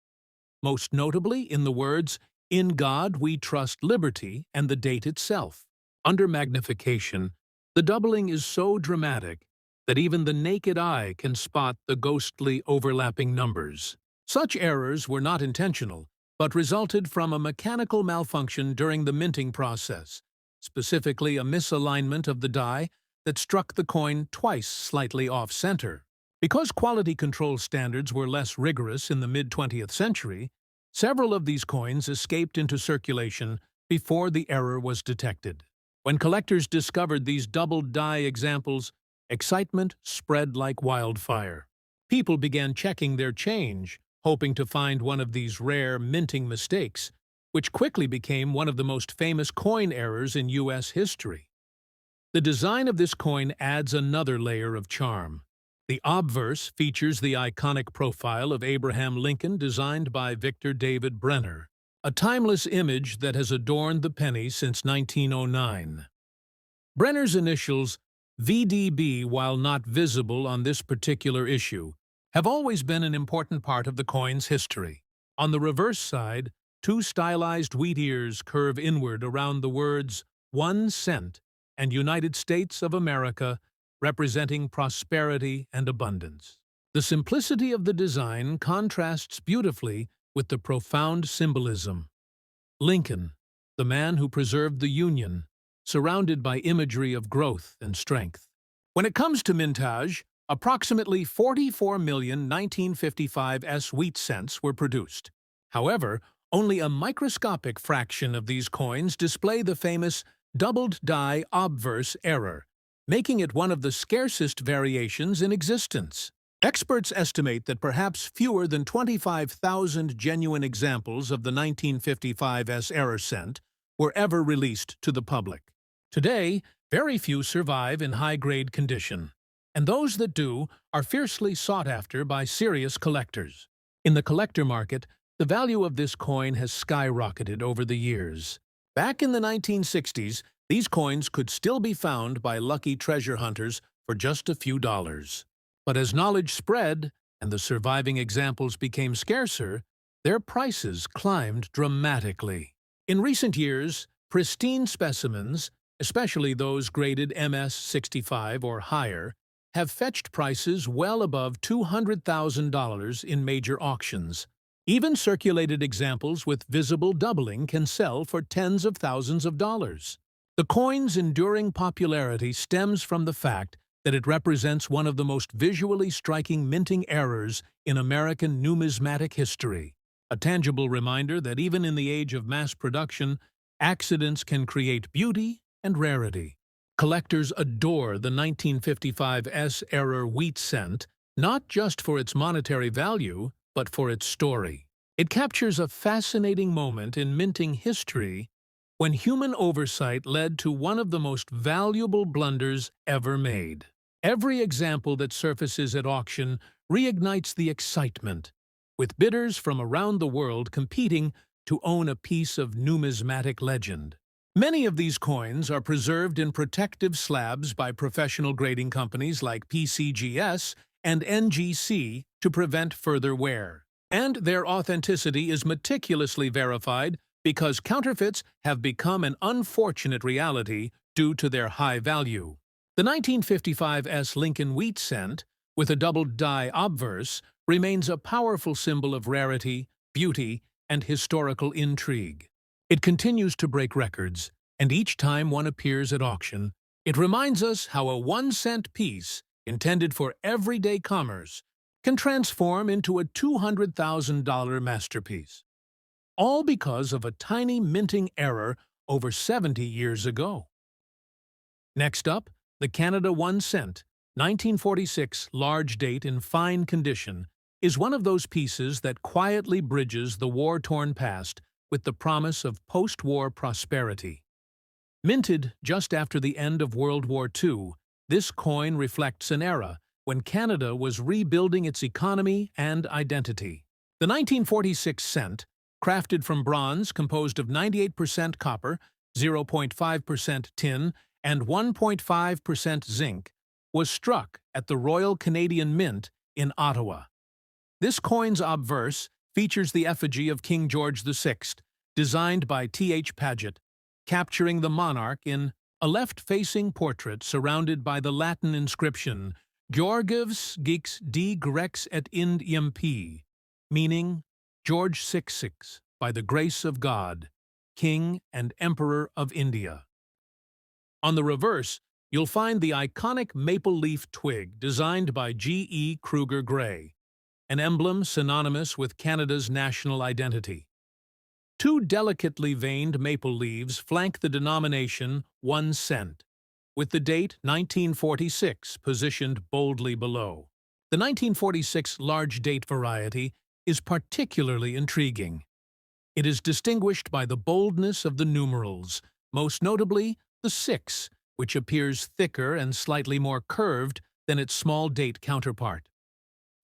most notably in the words, "In God we trust liberty," and the date itself. Under magnification, the doubling is so dramatic that even the naked eye can spot the ghostly overlapping numbers. Such errors were not intentional, but resulted from a mechanical malfunction during the minting process, specifically a misalignment of the die that struck the coin twice slightly off-center. Because quality control standards were less rigorous in the mid-20th century, several of these coins escaped into circulation before the error was detected. When collectors discovered these doubled die examples, excitement spread like wildfire. People began checking their change, hoping to find one of these rare minting mistakes, which quickly became one of the most famous coin errors in U.S. history. The design of this coin adds another layer of charm. The obverse features the iconic profile of Abraham Lincoln designed by Victor David Brenner, a timeless image that has adorned the penny since 1909. Brenner's initials, VDB, while not visible on this particular issue, have always been an important part of the coin's history. On the reverse side, two stylized wheat ears curve inward around the words 1 cent and United States of America, representing prosperity and abundance. The simplicity of the design contrasts beautifully with the profound symbolism. Lincoln, the man who preserved the Union, surrounded by imagery of growth and strength. When it comes to mintage, approximately 44 million 1955 S wheat cents were produced. However, only a microscopic fraction of these coins display the famous doubled die obverse error, making it one of the scarcest variations in existence. Experts estimate that perhaps fewer than 25,000 genuine examples of the 1955 S error cent were ever released to the public. Today, very few survive in high-grade condition, and those that do are fiercely sought after by serious collectors. In the collector market, the value of this coin has skyrocketed over the years. Back in the 1960s, these coins could still be found by lucky treasure hunters for just a few dollars. But as knowledge spread and the surviving examples became scarcer, their prices climbed dramatically. In recent years, pristine specimens, especially those graded MS-65 or higher, have fetched prices well above $200,000 in major auctions. Even circulated examples with visible doubling can sell for tens of thousands of dollars. The coin's enduring popularity stems from the fact that it represents one of the most visually striking minting errors in American numismatic history, a tangible reminder that even in the age of mass production, accidents can create beauty and rarity. Collectors adore the 1955 S error wheat cent, not just for its monetary value, but for its story. It captures a fascinating moment in minting history when human oversight led to one of the most valuable blunders ever made. Every example that surfaces at auction reignites the excitement, with bidders from around the world competing to own a piece of numismatic legend. Many of these coins are preserved in protective slabs by professional grading companies like PCGS and NGC to prevent further wear. And their authenticity is meticulously verified because counterfeits have become an unfortunate reality due to their high value. The 1955 S. Lincoln wheat cent, with a doubled die obverse, remains a powerful symbol of rarity, beauty, and historical intrigue. It continues to break records, and each time one appears at auction, it reminds us how a 1-cent piece, intended for everyday commerce, can transform into a $200,000 masterpiece. All because of a tiny minting error over 70 years ago. Next up, the Canada 1 cent, 1946 large date in fine condition, is one of those pieces that quietly bridges the war-torn past with the promise of post-war prosperity. Minted just after the end of World War II, this coin reflects an era when Canada was rebuilding its economy and identity. The 1946 cent, crafted from bronze composed of 98% copper, 0.5% tin, and 1.5% zinc, was struck at the Royal Canadian Mint in Ottawa. This coin's obverse features the effigy of King George VI, designed by T.H. Paget, capturing the monarch in a left-facing portrait surrounded by the Latin inscription Georgius Gix D. Grex et Ind Imp, meaning George VI, by the grace of God, King and Emperor of India. On the reverse, you'll find the iconic maple leaf twig designed by G.E. Kruger Gray, an emblem synonymous with Canada's national identity. Two delicately veined maple leaves flank the denomination 1 cent, with the date 1946 positioned boldly below. The 1946 large date variety is particularly intriguing. It is distinguished by the boldness of the numerals, most notably the 6, which appears thicker and slightly more curved than its small date counterpart.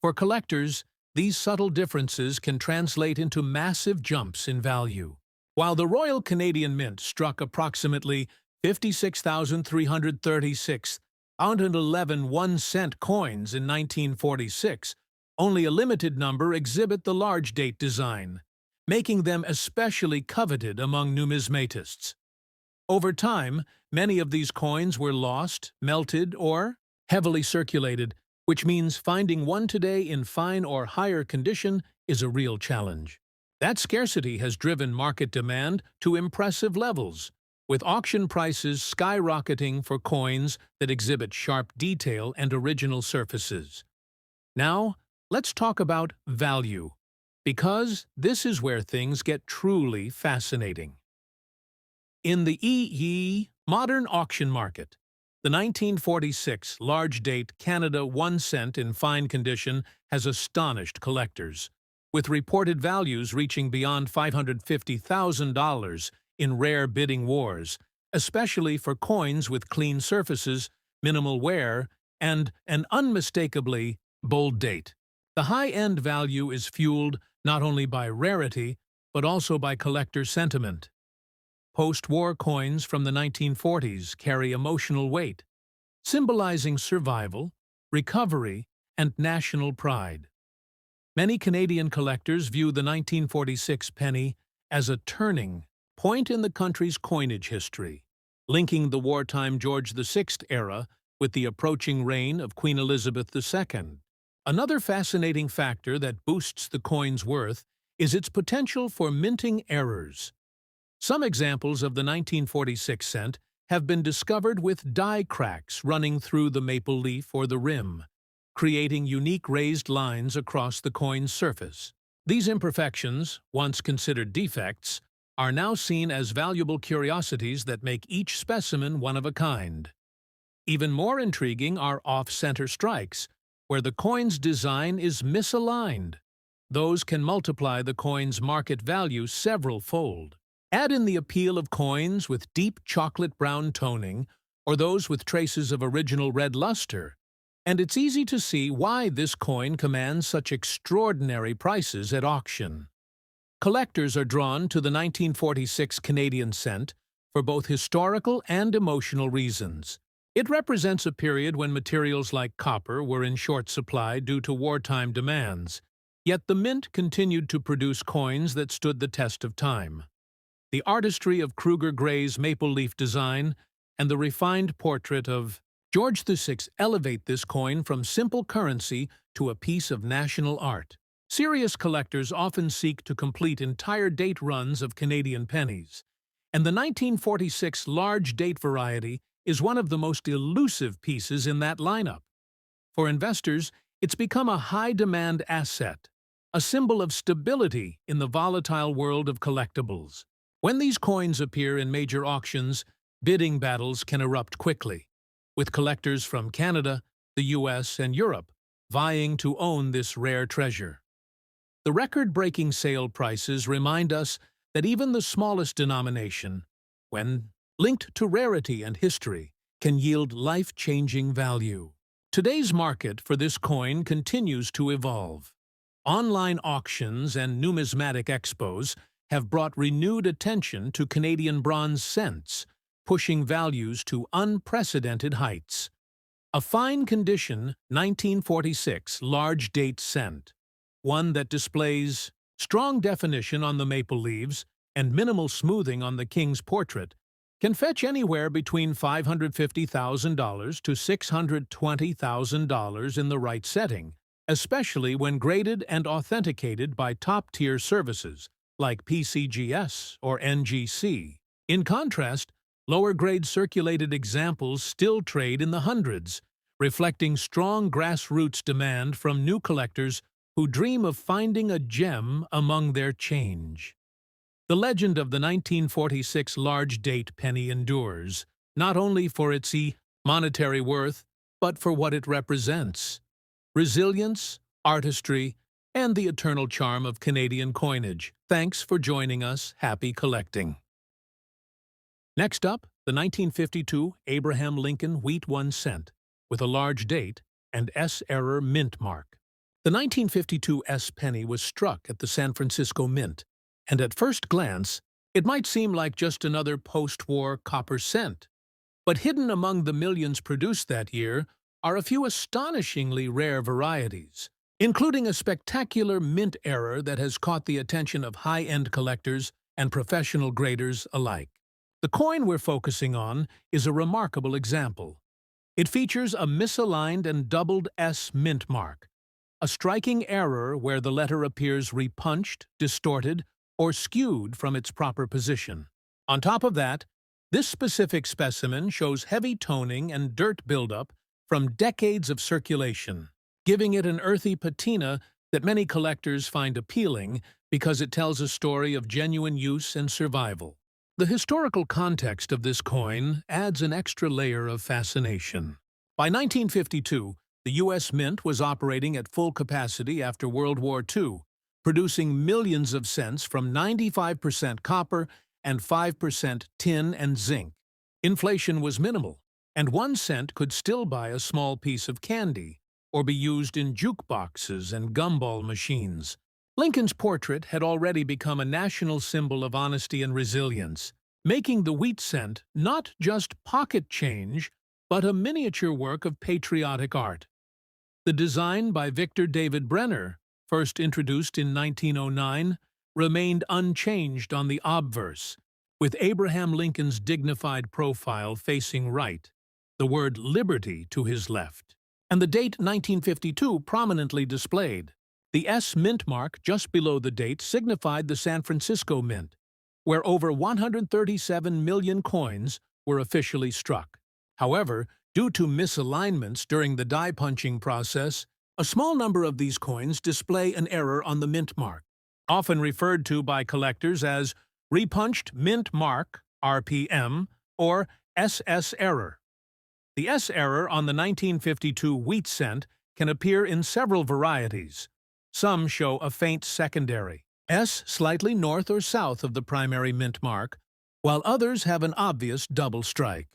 For collectors, these subtle differences can translate into massive jumps in value. While the Royal Canadian Mint struck approximately 56,336 111 1-cent coins in 1946, only a limited number exhibit the large date design, making them especially coveted among numismatists. Over time, many of these coins were lost, melted, or heavily circulated, which means finding one today in fine or higher condition is a real challenge. That scarcity has driven market demand to impressive levels, with auction prices skyrocketing for coins that exhibit sharp detail and original surfaces. Now, let's talk about value, because this is where things get truly fascinating. In the modern auction market, the 1946 large-date Canada 1 cent in fine condition has astonished collectors, with reported values reaching beyond $550,000 in rare bidding wars, especially for coins with clean surfaces, minimal wear, and an unmistakably bold date. The high-end value is fueled not only by rarity, but also by collector sentiment. Post-war coins from the 1940s carry emotional weight, symbolizing survival, recovery, and national pride. Many Canadian collectors view the 1946 penny as a turning point in the country's coinage history, linking the wartime George VI era with the approaching reign of Queen Elizabeth II. Another fascinating factor that boosts the coin's worth is its potential for minting errors. Some examples of the 1946 cent have been discovered with die cracks running through the maple leaf or the rim, creating unique raised lines across the coin's surface. These imperfections, once considered defects, are now seen as valuable curiosities that make each specimen one of a kind. Even more intriguing are off-center strikes, where the coin's design is misaligned. Those can multiply the coin's market value several-fold. Add in the appeal of coins with deep chocolate brown toning or those with traces of original red luster, and it's easy to see why this coin commands such extraordinary prices at auction. Collectors are drawn to the 1946 Canadian cent for both historical and emotional reasons. It represents a period when materials like copper were in short supply due to wartime demands, yet the mint continued to produce coins that stood the test of time. The artistry of Kruger Gray's maple leaf design and the refined portrait of George VI elevate this coin from simple currency to a piece of national art. Serious collectors often seek to complete entire date runs of Canadian pennies, and the 1946 large date variety is one of the most elusive pieces in that lineup. For investors, it's become a high-demand asset, a symbol of stability in the volatile world of collectibles. When these coins appear in major auctions, bidding battles can erupt quickly, with collectors from Canada, the US, and Europe vying to own this rare treasure. The record-breaking sale prices remind us that even the smallest denomination, when linked to rarity and history, can yield life-changing value. Today's market for this coin continues to evolve. Online auctions and numismatic expos have brought renewed attention to Canadian bronze cents, pushing values to unprecedented heights. A fine-condition 1946 large date cent, one that displays strong definition on the maple leaves and minimal smoothing on the king's portrait, can fetch anywhere between $550,000 to $620,000 in the right setting, especially when graded and authenticated by top-tier services like PCGS or NGC. In contrast, lower-grade circulated examples still trade in the hundreds, reflecting strong grassroots demand from new collectors who dream of finding a gem among their change. The legend of the 1946 large date penny endures, not only for its monetary worth, but for what it represents: resilience, artistry, and the eternal charm of Canadian coinage. Thanks for joining us. Happy collecting. Next up, the 1952 Abraham Lincoln Wheat 1 cent, with a large date and S-error mint mark. The 1952 S penny was struck at the San Francisco Mint, and at first glance, it might seem like just another post-war copper cent. But hidden among the millions produced that year are a few astonishingly rare varieties, including a spectacular mint error that has caught the attention of high-end collectors and professional graders alike. The coin we're focusing on is a remarkable example. It features a misaligned and doubled S mint mark, a striking error where the letter appears repunched, distorted, or skewed from its proper position. On top of that, this specific specimen shows heavy toning and dirt buildup from decades of circulation, giving it an earthy patina that many collectors find appealing because it tells a story of genuine use and survival. The historical context of this coin adds an extra layer of fascination. By 1952, the U.S. Mint was operating at full capacity after World War II, producing millions of cents from 95% copper and 5% tin and zinc. Inflation was minimal, and 1 cent could still buy a small piece of candy or be used in jukeboxes and gumball machines. Lincoln's portrait had already become a national symbol of honesty and resilience, making the wheat cent not just pocket change, but a miniature work of patriotic art. The design by Victor David Brenner, first introduced in 1909, remained unchanged on the obverse, with Abraham Lincoln's dignified profile facing right, the word liberty to his left, and the date 1952 prominently displayed. The S mint mark just below the date signified the San Francisco Mint, where over 137 million coins were officially struck. However, due to misalignments during the die-punching process, a small number of these coins display an error on the mint mark, often referred to by collectors as repunched mint mark, RPM, or SS error. The S error on the 1952 wheat cent can appear in several varieties. Some show a faint secondary, S slightly north or south of the primary mint mark, while others have an obvious double strike.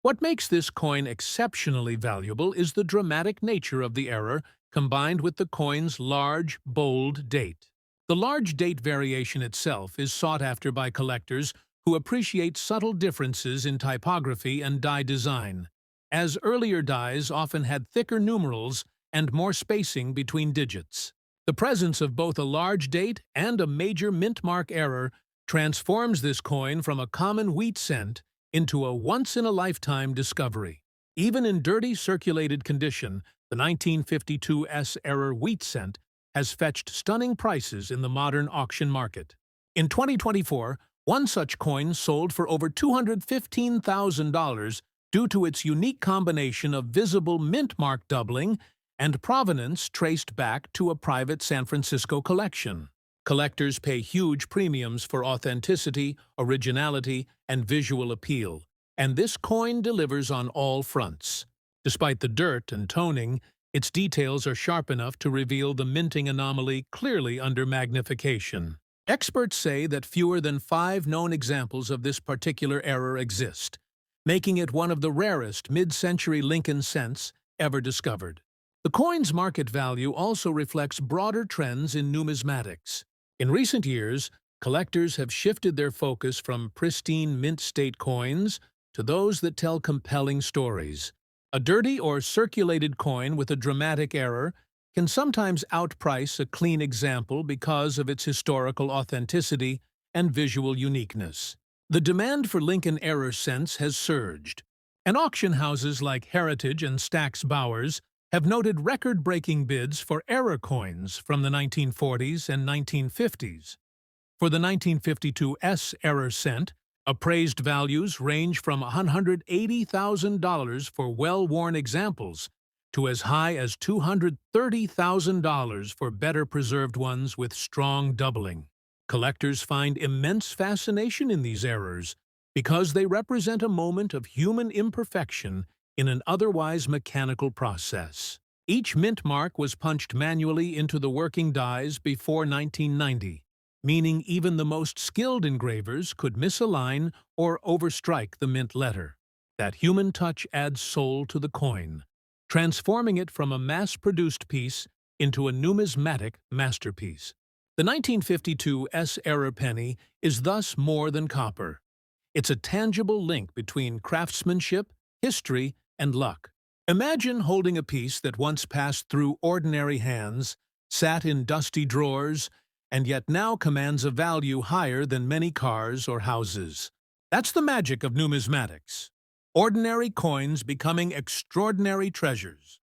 What makes this coin exceptionally valuable is the dramatic nature of the error combined with the coin's large, bold date. The large date variation itself is sought after by collectors who appreciate subtle differences in typography and die design, as earlier dies often had thicker numerals and more spacing between digits. The presence of both a large date and a major mint mark error transforms this coin from a common wheat cent into a once-in-a-lifetime discovery. Even in dirty circulated condition, the 1952 S error wheat cent has fetched stunning prices in the modern auction market. In 2024, one such coin sold for over $215,000 due to its unique combination of visible mint mark doubling and provenance traced back to a private San Francisco collection. Collectors pay huge premiums for authenticity, originality, and visual appeal, and this coin delivers on all fronts. Despite the dirt and toning, its details are sharp enough to reveal the minting anomaly clearly under magnification. Experts say that fewer than 5 known examples of this particular error exist, making it one of the rarest mid-century Lincoln cents ever discovered. The coin's market value also reflects broader trends in numismatics. In recent years, collectors have shifted their focus from pristine mint-state coins to those that tell compelling stories. A dirty or circulated coin with a dramatic error can sometimes outprice a clean example because of its historical authenticity and visual uniqueness. The demand for Lincoln error cents has surged, and auction houses like Heritage and Stack's Bowers have noted record-breaking bids for error coins from the 1940s and 1950s. For the 1952 S error cent, appraised values range from $180,000 for well-worn examples to as high as $230,000 for better-preserved ones with strong doubling. Collectors find immense fascination in these errors because they represent a moment of human imperfection in an otherwise mechanical process. Each mint mark was punched manually into the working dies before 1990, meaning even the most skilled engravers could misalign or overstrike the mint letter. That human touch adds soul to the coin, transforming it from a mass-produced piece into a numismatic masterpiece. The 1952 S error penny is thus more than copper. It's a tangible link between craftsmanship, history, and luck. Imagine holding a piece that once passed through ordinary hands, sat in dusty drawers, and yet now commands a value higher than many cars or houses. That's the magic of numismatics. Ordinary coins becoming extraordinary treasures.